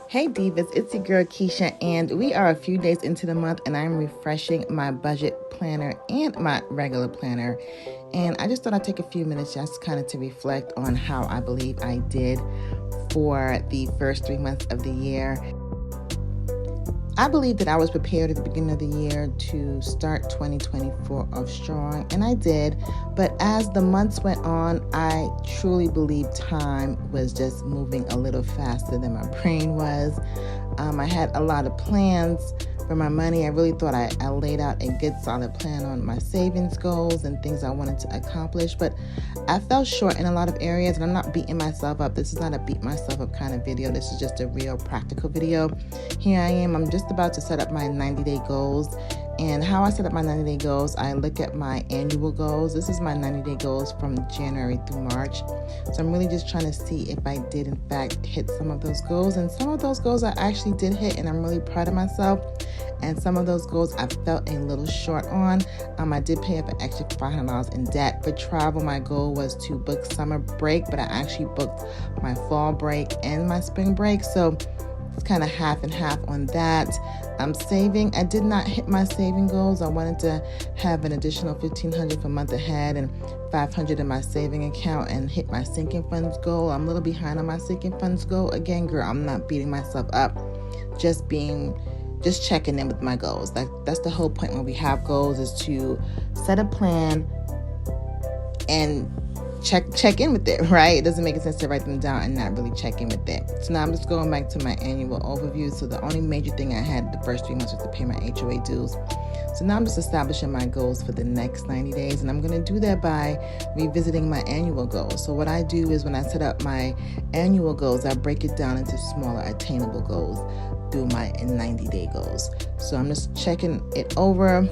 Hey Divas, it's your girl Keisha, and we are a few days into the month, and I'm refreshing my budget planner and my regular planner. And I just thought I'd take a few minutes just kind of to reflect on how I believe I did for the first 3 months of the year. I believe that I was prepared at the beginning of the year to start 2024 off strong, and I did. But as the months went on, I truly believe time was just moving a little faster than my brain was. I had a lot of plans for my money. I really thought I laid out a good solid plan on my savings goals and things I wanted to accomplish, but I fell short in a lot of areas, and I'm not beating myself up. This is not a beat myself up kind of video. This is just a real practical video. Here I am. I'm just about to set up my 90-day goals. And how I set up my 90-day goals, I look at my annual goals. This is my 90-day goals from January through March. So I'm really just trying to see if I did, in fact, hit some of those goals. And some of those goals I actually did hit, and I'm really proud of myself. And some of those goals I felt a little short on. I did pay up an extra $500 in debt. For travel, my goal was to book summer break, but I actually booked my fall break and my spring break. So it's kind of half and half on that. I'm saving. I did not hit my saving goals. I wanted to have an additional $1,500 for a month ahead and $500 in my saving account and hit my sinking funds goal. I'm a little behind on my sinking funds goal. Again, girl, I'm not beating myself up. Just checking in with my goals. That's the whole point when we have goals, is to set a plan and check in with it, right? It doesn't make sense to write them down and not really check in with it. So now I'm just going back to my annual overview. So the only major thing I had the first 3 months was to pay my HOA dues. So now I'm just establishing my goals for the next 90 days, and I'm going to do that by revisiting my annual goals. So what I do is when I set up my annual goals, I break it down into smaller attainable goals through my 90-day goals. So I'm just checking it over,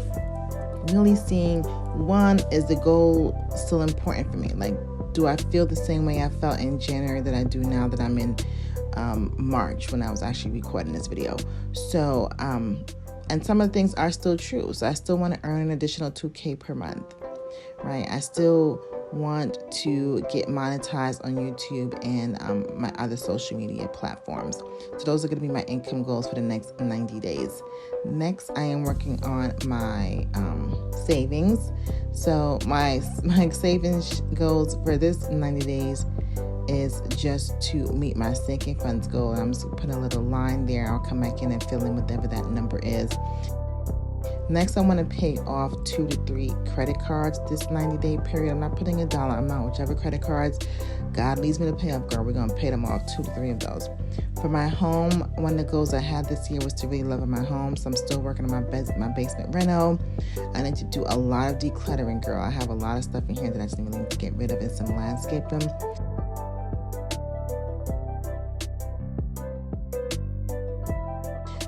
really seeing, one, is the goal still important for me? Like, do I feel the same way I felt in January that I do now that I'm in March when I was actually recording this video? So, and some of the things are still true. So I still want to earn an additional $2,000 per month, right? I still want to get monetized on YouTube and my other social media platforms. So those are going to be my income goals for the next 90 days. Next, I am working on my savings. So my savings goals for this 90 days is just to meet my sinking funds goal. And I'm just putting a little line there. I'll come back in and fill in whatever that number is. Next, I want to pay off 2 to 3 credit cards this 90-day period. I'm not putting a dollar amount. Whichever credit cards God leads me to pay up, girl, we're going to pay them off, 2 to 3 of those. For my home, one of the goals I had this year was to really love my home. So I'm still working on my basement reno. I need to do a lot of decluttering, girl. I have a lot of stuff in here that I just really need to get rid of and some landscaping.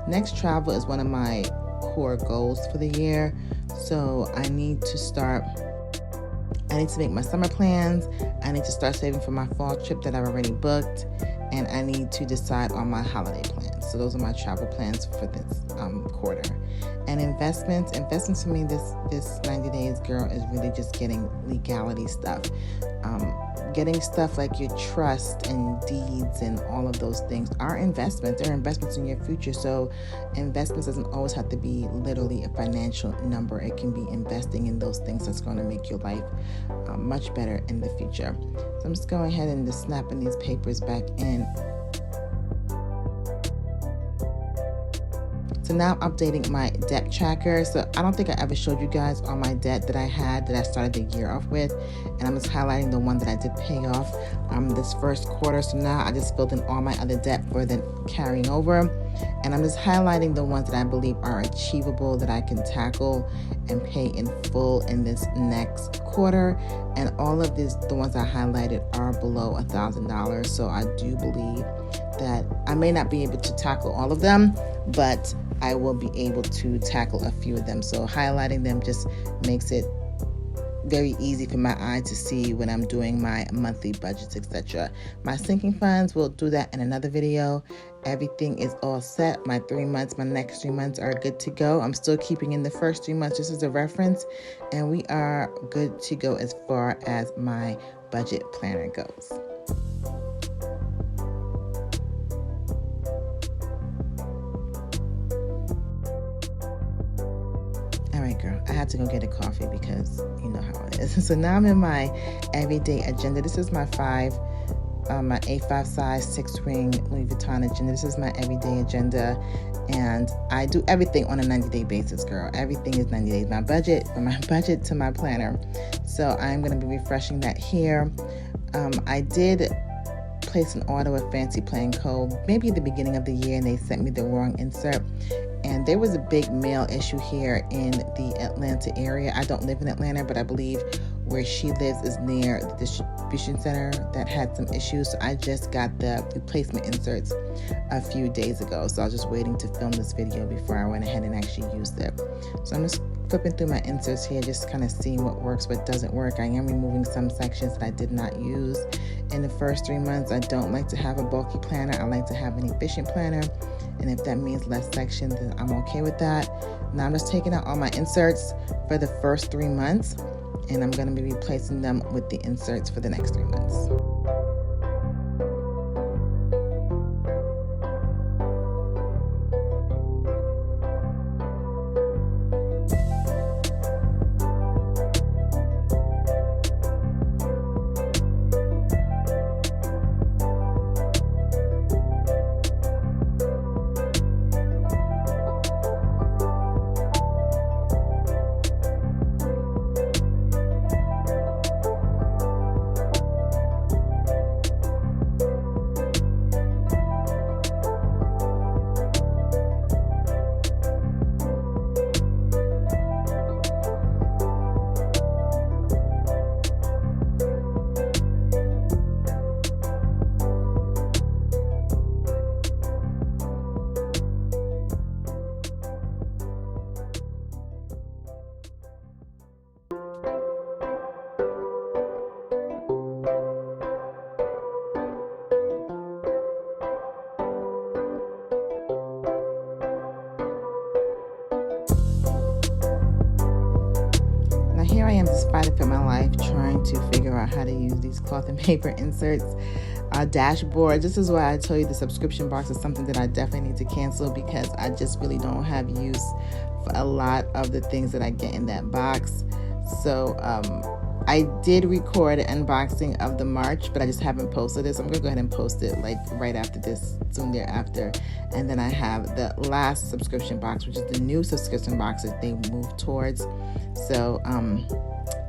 Next, travel is one of my core goals for the year. So I need to make my summer plans. I need to start saving for my fall trip that I've already booked, and I need to decide on my holiday plans. So those are my travel plans for this quarter. And investments for me this 90 days, girl, is really just getting legality stuff. Getting stuff like your trust and deeds and all of those things are investments. They're investments in your future. So investments doesn't always have to be literally a financial number. It can be investing in those things that's going to make your life much better in the future. So I'm just going ahead and just snapping these papers back in. So now I'm updating my debt tracker. So I don't think I ever showed you guys all my debt that I had that I started the year off with. And I'm just highlighting the one that I did pay off this first quarter. So now I just filled in all my other debt for the carrying over. And I'm just highlighting the ones that I believe are achievable, that I can tackle and pay in full in this next quarter. And all of the ones I highlighted are below $1,000. So I do believe that I may not be able to tackle all of them, but I will be able to tackle a few of them. So highlighting them just makes it very easy for my eye to see when I'm doing my monthly budgets, etc. My sinking funds, we'll do that in another video. Everything is all set. My next 3 months are good to go. I'm still keeping in the first 3 months just as a reference, and we are good to go as far as my budget planner goes. girl, I had to go get a coffee because you know how it is. So now I'm in my everyday agenda. This is my my A5 size 6-ring Louis Vuitton agenda. This is my everyday agenda, and I do everything on a 90-day basis, girl. Everything is 90 days. My budget, from my budget to my planner. So I'm going to be refreshing that here. I did place an order with Fancy Plan Co. maybe at the beginning of the year, and they sent me the wrong insert. And there was a big mail issue here in the Atlanta area. I don't live in Atlanta, but I believe where she lives is near the distribution center that had some issues. So I just got the replacement inserts a few days ago. So I was just waiting to film this video before I went ahead and actually used it. So I'm just flipping through my inserts here, just kind of seeing what works, what doesn't work. I am removing some sections that I did not use in the first 3 months. I don't like to have a bulky planner. I like to have an efficient planner. And if that means less sections, then I'm okay with that. Now I'm just taking out all my inserts for the first 3 months, and I'm going to be replacing them with the inserts for the next 3 months. Here I am just fighting for my life, trying to figure out how to use these cloth and paper inserts. Dashboard. This is why I told you the subscription box is something that I definitely need to cancel, because I just really don't have use for a lot of the things that I get in that box. So I did record an unboxing of the March, but I just haven't posted it. So I'm going to go ahead and post it like right after this, soon thereafter. And then I have the last subscription box, which is the new subscription box that they moved towards. So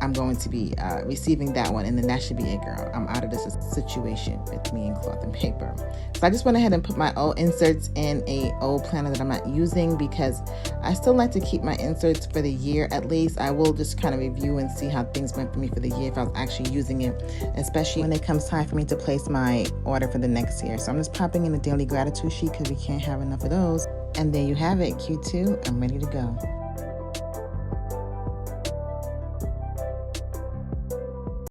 I'm going to be receiving that one, and then that should be it, girl. I'm out of this situation with me and cloth and paper. So I just went ahead and put my old inserts in a old planner that I'm not using, because I still like to keep my inserts for the year at least. I will just kind of review and see how things went for me for the year if I was actually using it, especially when it comes time for me to place my order for the next year. So I'm just popping in the daily gratitude sheet because we can't have enough of those. And there you have it, Q2. I'm ready to go.